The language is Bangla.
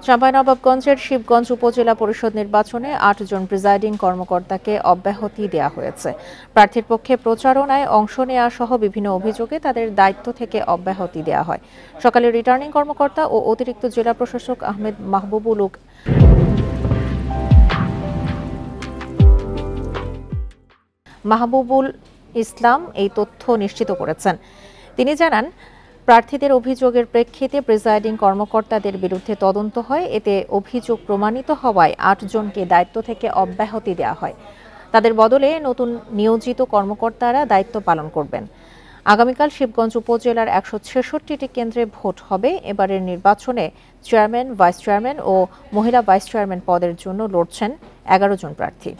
চাঁপাইনবাবগঞ্জের শিবগঞ্জ উপজেলা পরিষদ নির্বাচনে ৮ জন প্রিজাইডিং কর্মকর্তাকে অব্যাহতি দেওয়া হয়েছে। প্রার্থীর পক্ষে প্রচারণায় অংশ নেওয়া সহ বিভিন্ন অভিযোগে তাদের দায়িত্ব থেকে অব্যাহতি দেওয়া হয়। সকালে রিটার্নিং কর্মকর্তা ও অতিরিক্ত জেলা প্রশাসক আহমেদ মাহবুবুল ইসলাম এই তথ্য নিশ্চিত করেছেন। তিনি জানান, প্রার্থীদের অভিযোগের প্রেক্ষিতে প্রিজাইডিং কর্মকর্তাদের বিরুদ্ধে তদন্ত হয়। এতে অভিযোগ প্রমাণিত হওয়ায় ৮ জনকে দায়িত্ব থেকে অব্যাহতি দেওয়া হয়। তাদের বদলে নতুন নিয়োজিত কর্মকর্তারা দায়িত্ব পালন করবেন। আগামীকাল শিবগঞ্জ উপজেলার ১৬৬টি কেন্দ্রে ভোট হবে। এবারের নির্বাচনে চেয়ারম্যান, ভাইস চেয়ারম্যান ও মহিলা ভাইস চেয়ারম্যান পদের জন্য লড়ছেন ১১ জন প্রার্থী।